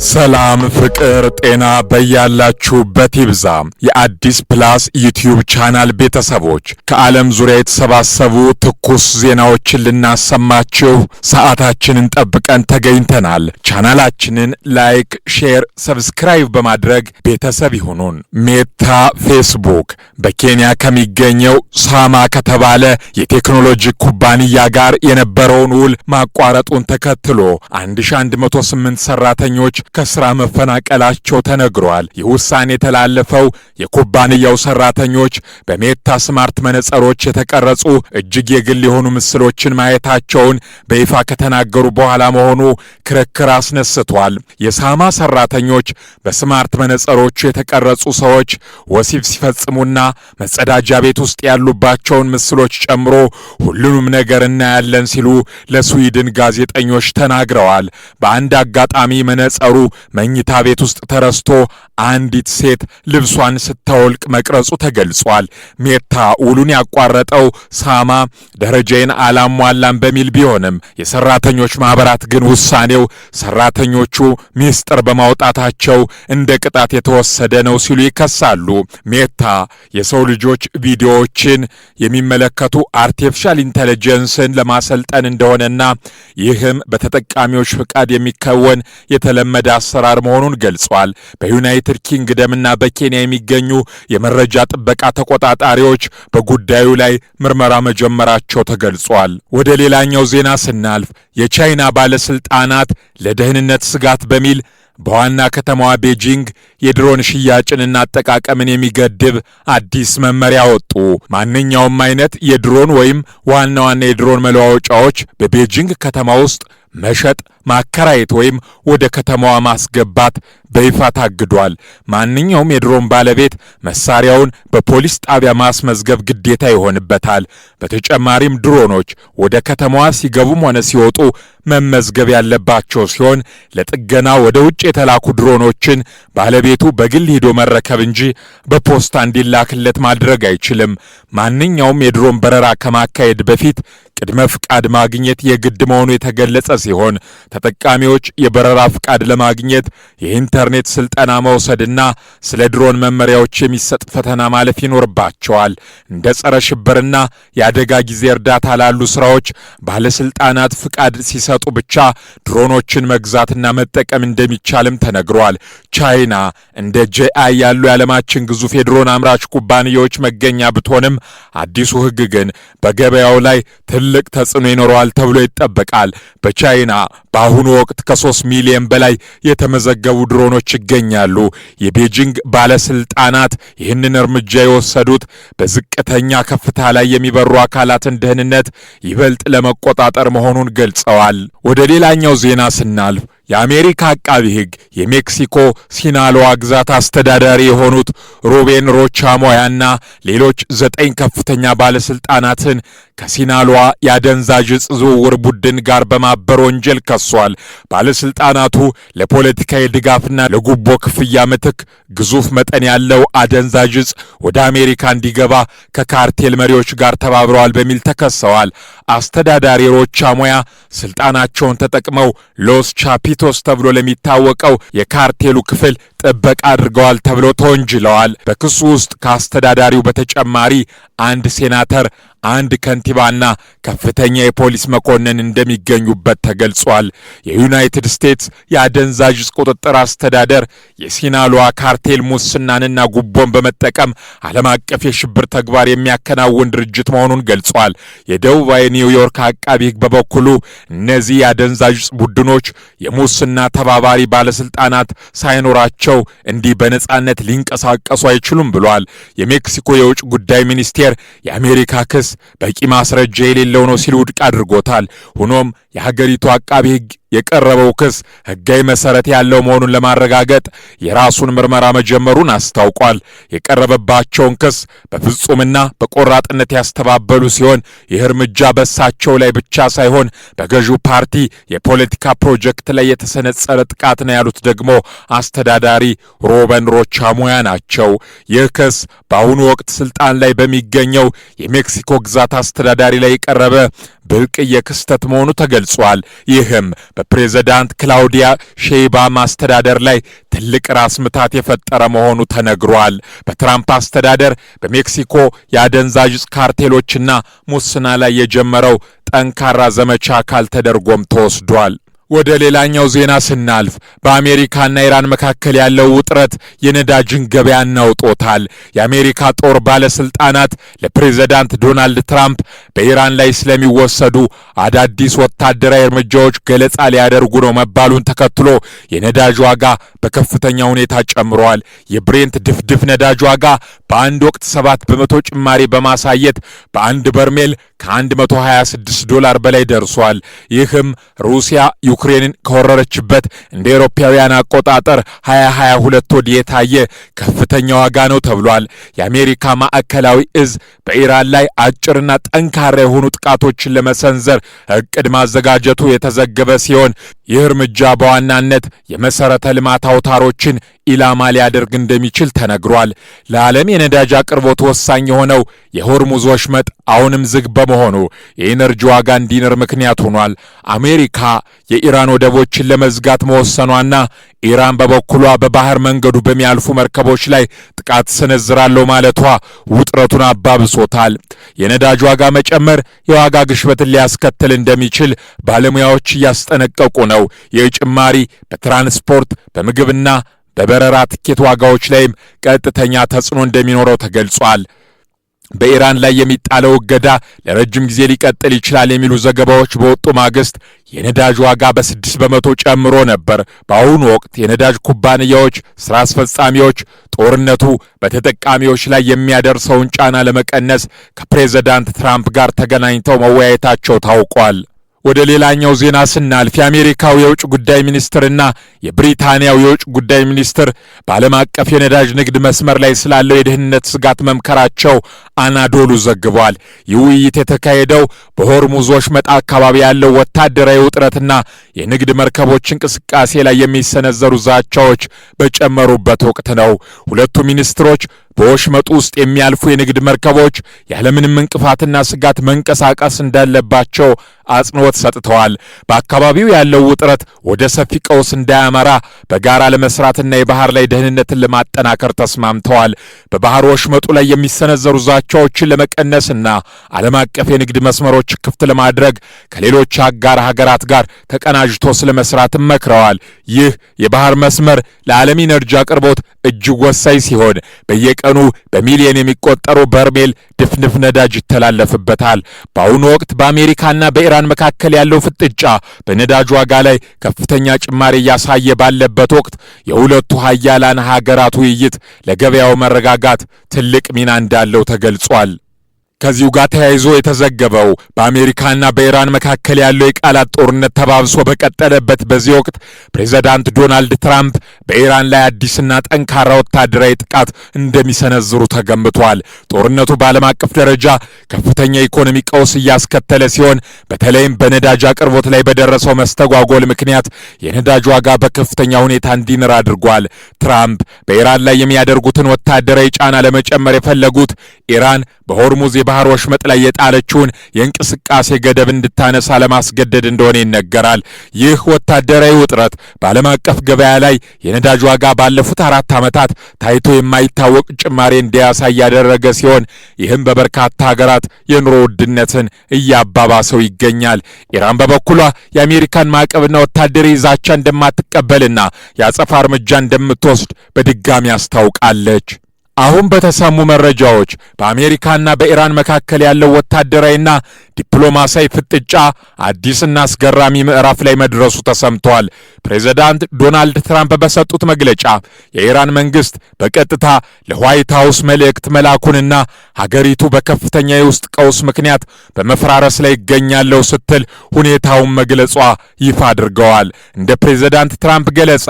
ሰላም ፍቅር ጤና በያላችሁበት ይብዛ። የአዲስ ፕላስ ዩቲዩብ ቻናል ቤተሰቦች ከዓለም ዙሪያ የተሰባሰቡ ትኩስ ዜናዎችን ልናሰማችሁ ሰዓታችንን ጠብቀን ተገኝተናል። ቻናላችንን ላይክ፣ ሼር፣ ሰብስክራይብ በማድረግ ቤተሰብ ይሁኑን። ሜታ ፌስቡክ በኬንያ ከሚገኘው ሳማ ከተባለ የቴክኖሎጂ ኩባንያ ጋር የነበረውን ውል ማቋረጡን ተከትሎ 1108 ሰራተኞች ከስራ መፈናቀላቸው ተነግሯል። ይህ ውሳኔ የተላለፈው የኩባንያው ሰራተኞች በሜታ ስማርት መነጽሮች የተቀረጹ እጅግ የግል የሆኑ ምስሎችን ማየታቸውን በይፋ ከተናገሩ በኋላ መሆኑ ክርክር አስነስቷል። የሳማ ሰራተኞች በስማርት መነጽሮቹ የተቀረጹ ሰዎች ወሲብ ሲፈጽሙና መጸዳጃ ቤት ውስጥ ያሉባቸውን ምስሎች ጨምሮ ሁሉንም ነገር እናያለን ሲሉ ለስዊድን ጋዜጠኞች ተናግረዋል። በአንድ አጋጣሚ መነጽሩ መኝታ ቤት ውስጥ ተረስቶ አንዲት ሴት ልብሷን ስታወልቅ መቅረጹ ተገልጿል። ሜታ ውሉን ያቋረጠው ሳማ ደረጃዬን አላሟላም በሚል ቢሆንም የሰራተኞች ማህበራት ግን ውሳኔው ሰራተኞቹ ሚስጥር በማውጣታቸው እንደ ቅጣት የተወሰደ ነው ሲሉ ይከሳሉ። ሜታ የሰው ልጆች ቪዲዮዎችን የሚመለከቱ አርቲፊሻል ኢንተለጀንስን ለማሰልጠን እንደሆነና ይህም በተጠቃሚዎች ፍቃድ የሚከወን የተለመደ አሰራር መሆኑን ገልጿል። በዩናይትድ ኪንግደምና በኬንያ የሚገኙ የመረጃ ጥበቃ ተቆጣጣሪዎች በጉዳዩ ላይ ምርመራ መጀመራቸው ተገልጿል። ወደ ሌላኛው ዜና ስናልፍ የቻይና ባለስልጣናት ለደህንነት ስጋት በሚል በዋና ከተማዋ ቤጂንግ የድሮን ሽያጭንና አጠቃቀምን የሚገድብ አዲስ መመሪያ ወጡ። ማንኛውም አይነት የድሮን ወይም ዋና ዋና የድሮን መለዋወጫዎች በቤጂንግ ከተማ ውስጥ መሸጥ፣ ማከራየት ወይም ወደ ከተማዋ ማስገባት በይፋ ታግዷል። ማንኛውም የድሮን ባለቤት መሳሪያውን በፖሊስ ጣቢያ ማስመዝገብ ግዴታ ይሆንበታል። በተጨማሪም ድሮኖች ወደ ከተማዋ ሲገቡም ሆነ ሲወጡ መመዝገብ ያለባቸው ሲሆን ለጥገና ወደ ውጭ የተላኩ ድሮኖችን ባለቤቱ በግል ሄዶ መረከብ እንጂ በፖስታ እንዲላክለት ማድረግ አይችልም። ማንኛውም የድሮን በረራ ከማካሄድ በፊት ቅድመ ፍቃድ ማግኘት የግድ መሆኑ የተገለጸ ሲሆን ተጠቃሚዎች የበረራ ፍቃድ ለማግኘት የኢንተርኔት ስልጠና መውሰድና ስለ ድሮን መመሪያዎች የሚሰጥ ፈተና ማለፍ ይኖርባቸዋል። እንደ ጸረ ሽብርና የአደጋ ጊዜ እርዳታ ላሉ ስራዎች ባለስልጣናት ፍቃድ ሲሰጡ ብቻ ድሮኖችን መግዛትና መጠቀም እንደሚቻልም ተነግሯል። ቻይና እንደ ጄአይ ያሉ የዓለማችን ግዙፍ የድሮን አምራች ኩባንያዎች መገኛ ብትሆንም አዲሱ ሕግ ግን በገበያው ላይ ትልቅ ተጽዕኖ ይኖረዋል ተብሎ ይጠበቃል። በቻይና በአሁኑ ወቅት ከ3 ሚሊዮን በላይ የተመዘገቡ ድሮኖች ይገኛሉ። የቤጂንግ ባለስልጣናት ይህንን እርምጃ የወሰዱት በዝቅተኛ ከፍታ ላይ የሚበሩ አካላትን ደህንነት ይበልጥ ለመቆጣጠር መሆኑን ገልጸዋል። ወደ ሌላኛው ዜና ስናልፍ የአሜሪካ አቃቢ ሕግ የሜክሲኮ ሲናሎዋ ግዛት አስተዳዳሪ የሆኑት ሩቤን ሮቻሞያና ሌሎች 9 ከፍተኛ ባለስልጣናትን ከሲናሎዋ የአደንዛዥ ዕፅ ዝውውር ቡድን ጋር በማበር ወንጀል ከሷል። ባለስልጣናቱ ለፖለቲካዊ ድጋፍና ለጉቦ ክፍያ ምትክ ግዙፍ መጠን ያለው አደንዛዥ ዕፅ ወደ አሜሪካ እንዲገባ ከካርቴል መሪዎች ጋር ተባብረዋል በሚል ተከሰዋል። አስተዳዳሪ ሮቻሞያ ስልጣናቸውን ተጠቅመው ሎስ ቻፒቶስ ተብሎ ለሚታወቀው የካርቴሉ ክፍል ጥበቃ አድርገዋል ተብሎ ተወንጅለዋል። በክሱ ውስጥ ከአስተዳዳሪው በተጨማሪ አንድ ሴናተር፣ አንድ ከንቲባና ከፍተኛ የፖሊስ መኮንን እንደሚገኙበት ተገልጿል። የዩናይትድ ስቴትስ የአደንዛዥ ዕፅ ቁጥጥር አስተዳደር የሲናሎዋ ካርቴል ሙስናንና ጉቦን በመጠቀም ዓለም አቀፍ የሽብር ተግባር የሚያከናውን ድርጅት መሆኑን ገልጿል። የደቡባዊ ኒውዮርክ አቃቢ ሕግ በበኩሉ እነዚህ የአደንዛዥ ዕፅ ቡድኖች የሙስና ተባባሪ ባለስልጣናት ሳይኖራቸው እንዲህ በነጻነት ሊንቀሳቀሱ አይችሉም ብሏል። የሜክሲኮ የውጭ ጉዳይ ሚኒስቴር የአሜሪካ ክስ በቂ ማስረጃ የሌለው ነው ሲል ውድቅ አድርጎታል። ሆኖም የሀገሪቱ አቃቢ ሕግ የቀረበው ክስ ሕጋዊ መሰረት ያለው መሆኑን ለማረጋገጥ የራሱን ምርመራ መጀመሩን አስታውቋል። የቀረበባቸውን ክስ በፍጹምና በቆራጥነት ያስተባበሉ ሲሆን ይህ እርምጃ በእሳቸው ላይ ብቻ ሳይሆን በገዢው ፓርቲ የፖለቲካ ፕሮጀክት ላይ የተሰነጸረ ጥቃት ነው ያሉት ደግሞ አስተዳዳሪ ሩቤን ሮቻሞያ ናቸው። ይህ ክስ በአሁኑ ወቅት ስልጣን ላይ በሚገኘው የሜክሲኮ ግዛት አስተዳዳሪ ላይ የቀረበ ብርቅዬ ክስተት መሆኑ ተገልጿል። ይህም በፕሬዝዳንት ክላውዲያ ሼይንባም አስተዳደር ላይ ትልቅ ራስ ምታት የፈጠረ መሆኑ ተነግሯል። በትራምፕ አስተዳደር በሜክሲኮ የአደንዛዥ ካርቴሎችና ሙስና ላይ የጀመረው ጠንካራ ዘመቻ አካል ተደርጎም ተወስዷል። ወደ ሌላኛው ዜና ስናልፍ በአሜሪካና ኢራን መካከል ያለው ውጥረት የነዳጅን ገበያ አናውጦታል። የአሜሪካ ጦር ባለስልጣናት ለፕሬዝዳንት ዶናልድ ትራምፕ በኢራን ላይ ስለሚወሰዱ አዳዲስ ወታደራዊ እርምጃዎች ገለጻ ሊያደርጉ ነው መባሉን ተከትሎ የነዳጅ ዋጋ በከፍተኛ ሁኔታ ጨምሯል። የብሬንት ድፍድፍ ነዳጅ ዋጋ በአንድ ወቅት 7 በመቶ ጭማሪ በማሳየት በአንድ በርሜል ከ$126 በላይ ደርሷል። ይህም ሩሲያ ዩክሬንን ከወረረችበት እንደ አውሮፓውያን አቆጣጠር 2022 ወዲህ የታየ ከፍተኛ ዋጋ ነው ተብሏል። የአሜሪካ ማዕከላዊ እዝ በኢራን ላይ አጭርና ጠንካራ የሆኑ ጥቃቶችን ለመሰንዘር እቅድ ማዘጋጀቱ የተዘገበ ሲሆን ይህ እርምጃ በዋናነት የመሰረተ ልማት አውታሮችን ኢላማ ሊያደርግ እንደሚችል ተነግሯል። ለዓለም የነዳጅ አቅርቦት ወሳኝ የሆነው የሆርሙዝ ወሽመጥ አሁንም ዝግ በመሆኑ የኢነርጂ ዋጋ እንዲንር ምክንያት ሆኗል። አሜሪካ የኢራን ወደቦችን ለመዝጋት መወሰኗና ኢራን በበኩሏ በባህር መንገዱ በሚያልፉ መርከቦች ላይ ጥቃት ሰነዝራለሁ ማለቷ ውጥረቱን አባብሶታል። የነዳጅ ዋጋ መጨመር የዋጋ ግሽበትን ሊያስከትል እንደሚችል ባለሙያዎች እያስጠነቀቁ ነው። ይህ ጭማሪ በትራንስፖርት በምግብና በበረራ ትኬት ዋጋዎች ላይም ቀጥተኛ ተጽዕኖ እንደሚኖረው ተገልጿል። በኢራን ላይ የሚጣለው እገዳ ለረጅም ጊዜ ሊቀጥል ይችላል የሚሉ ዘገባዎች በወጡ ማግስት የነዳጅ ዋጋ በ6 በመቶ ጨምሮ ነበር። በአሁኑ ወቅት የነዳጅ ኩባንያዎች ስራ አስፈጻሚዎች ጦርነቱ በተጠቃሚዎች ላይ የሚያደርሰውን ጫና ለመቀነስ ከፕሬዝዳንት ትራምፕ ጋር ተገናኝተው መወያየታቸው ታውቋል። ወደ ሌላኛው ዜና ስናልፍ የአሜሪካው የውጭ ጉዳይ ሚኒስትርና የብሪታንያው የውጭ ጉዳይ ሚኒስትር በዓለም አቀፍ የነዳጅ ንግድ መስመር ላይ ስላለው የደህንነት ስጋት መምከራቸው አናዶሉ ዘግቧል። ይህ ውይይት የተካሄደው በሆርሙዝ ወሽመጥ አካባቢ ያለው ወታደራዊ ውጥረትና የንግድ መርከቦች እንቅስቃሴ ላይ የሚሰነዘሩ ዛቻዎች በጨመሩበት ወቅት ነው። ሁለቱ ሚኒስትሮች በወሽመጡ ውስጥ የሚያልፉ የንግድ መርከቦች ያለምንም እንቅፋትና ስጋት መንቀሳቀስ እንዳለባቸው አጽንኦት ሰጥተዋል። በአካባቢው ያለው ውጥረት ወደ ሰፊ ቀውስ እንዳያመራ በጋራ ለመስራትና የባህር ላይ ደህንነትን ለማጠናከር ተስማምተዋል። በባህር ወሽመጡ ላይ የሚሰነዘሩ ዛቻዎችን ለመቀነስና ዓለም አቀፍ የንግድ መስመሮች ክፍት ለማድረግ ከሌሎች አጋር ሀገራት ጋር ተቀናጅቶ ስለመስራትም መክረዋል። ይህ የባህር መስመር ለዓለም ኢነርጂ አቅርቦት እጅግ ወሳኝ ሲሆን በየቀኑ በሚሊዮን የሚቆጠሩ በርሜል ድፍድፍ ነዳጅ ይተላለፍበታል። በአሁኑ ወቅት በአሜሪካና በኢራን መካከል ያለው ፍጥጫ በነዳጅ ዋጋ ላይ ከፍተኛ ጭማሪ እያሳየ ባለበት ወቅት የሁለቱ ሀያላን ሀገራት ውይይት ለገበያው መረጋጋት ትልቅ ሚና እንዳለው ተገልጿል። ከዚሁ ጋር ተያይዞ የተዘገበው በአሜሪካና በኢራን መካከል ያለው የቃላት ጦርነት ተባብሶ በቀጠለበት በዚህ ወቅት ፕሬዝዳንት ዶናልድ ትራምፕ በኢራን ላይ አዲስና ጠንካራ ወታደራዊ ጥቃት እንደሚሰነዝሩ ተገምቷል። ጦርነቱ በዓለም አቀፍ ደረጃ ከፍተኛ ኢኮኖሚ ቀውስ እያስከተለ ሲሆን በተለይም በነዳጅ አቅርቦት ላይ በደረሰው መስተጓጎል ምክንያት የነዳጅ ዋጋ በከፍተኛ ሁኔታ እንዲንር አድርጓል። ትራምፕ በኢራን ላይ የሚያደርጉትን ወታደራዊ ጫና ለመጨመር የፈለጉት ኢራን በሆርሙዝ የባህር ወሽመጥ ላይ የጣለችውን የእንቅስቃሴ ገደብ እንድታነሳ ለማስገደድ እንደሆነ ይነገራል። ይህ ወታደራዊ ውጥረት በዓለም አቀፍ ገበያ ላይ የነዳጅ ዋጋ ባለፉት 4 ዓመታት ታይቶ የማይታወቅ ጭማሪ እንዲያሳይ ያደረገ ሲሆን ይህም በበርካታ ሀገራት የኑሮ ውድነትን እያባባሰው ይገኛል። ኢራን በበኩሏ የአሜሪካን ማዕቀብና ወታደራዊ ዛቻ እንደማትቀበልና የአጸፋ እርምጃ እንደምትወስድ በድጋሚ አስታውቃለች። አሁን በተሰሙ መረጃዎች በአሜሪካና በኢራን መካከል ያለው ወታደራዊና ዲፕሎማሲያዊ ፍጥጫ አዲስና አስገራሚ ምዕራፍ ላይ መድረሱ ተሰምቷል። ፕሬዝዳንት ዶናልድ ትራምፕ በሰጡት መግለጫ የኢራን መንግስት በቀጥታ ለዋይት ሃውስ መልእክት መላኩንና ሀገሪቱ በከፍተኛ የውስጥ ቀውስ ምክንያት በመፈራረስ ላይ ይገኛለሁ ስትል ሁኔታውን መግለጿ ይፋ አድርገዋል። እንደ ፕሬዝዳንት ትራምፕ ገለጻ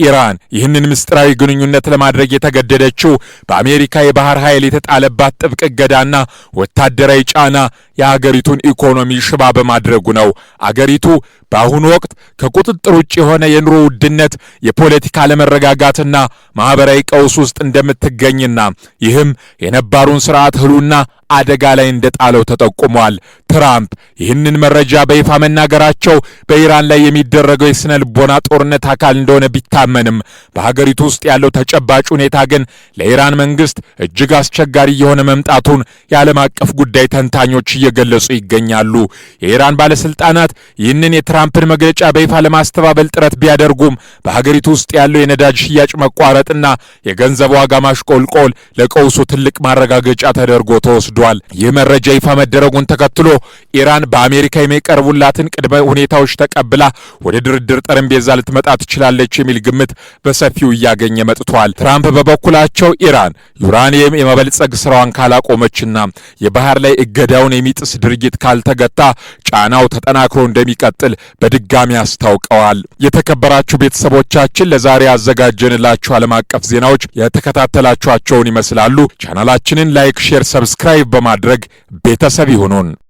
ኢራን ይህንን ምስጢራዊ ግንኙነት ለማድረግ የተገደደችው በአሜሪካ የባህር ኃይል የተጣለባት ጥብቅ እገዳና ወታደራዊ ጫና የአገሪቱን ኢኮኖሚ ሽባ በማድረጉ ነው። አገሪቱ በአሁኑ ወቅት ከቁጥጥር ውጭ የሆነ የኑሮ ውድነት፣ የፖለቲካ አለመረጋጋትና ማህበራዊ ቀውስ ውስጥ እንደምትገኝና ይህም የነባሩን ስርዓት ህሉና አደጋ ላይ እንደጣለው ተጠቁሟል። ትራምፕ ይህንን መረጃ በይፋ መናገራቸው በኢራን ላይ የሚደረገው የስነ ልቦና ጦርነት አካል እንደሆነ ቢታመንም በሀገሪቱ ውስጥ ያለው ተጨባጭ ሁኔታ ግን ለኢራን መንግስት እጅግ አስቸጋሪ የሆነ መምጣቱን የዓለም አቀፍ ጉዳይ ተንታኞች እየገለጹ ይገኛሉ። የኢራን ባለስልጣናት ይህንን የትራምፕን መግለጫ በይፋ ለማስተባበል ጥረት ቢያደርጉም በሀገሪቱ ውስጥ ያለው የነዳጅ ሽያጭ መቋረጥና የገንዘብ ዋጋ ማሽቆልቆል ለቀውሱ ትልቅ ማረጋገጫ ተደርጎ ተወስዷል። ይህ መረጃ ይፋ መደረጉን ተከትሎ ኢራን በአሜሪካ የሚቀርቡላትን ቅድመ ሁኔታዎች ተቀብላ ወደ ድርድር ጠረጴዛ ልትመጣ ትችላለች የሚል ግምት በሰፊው እያገኘ መጥቷል። ትራምፕ በበኩላቸው ኢራን ዩራኒየም የመበልጸግ ስራዋን ካላቆመችና የባህር ላይ እገዳውን የሚጥስ ድርጊት ካልተገታ ጫናው ተጠናክሮ እንደሚቀጥል በድጋሚ አስታውቀዋል። የተከበራችሁ ቤተሰቦቻችን ለዛሬ ያዘጋጀንላችሁ ዓለም አቀፍ ዜናዎች የተከታተላችኋቸውን ይመስላሉ። ቻናላችንን ላይክ፣ ሼር፣ ሰብስክራይብ በማድረግ ቤተሰብ ይሁኑን።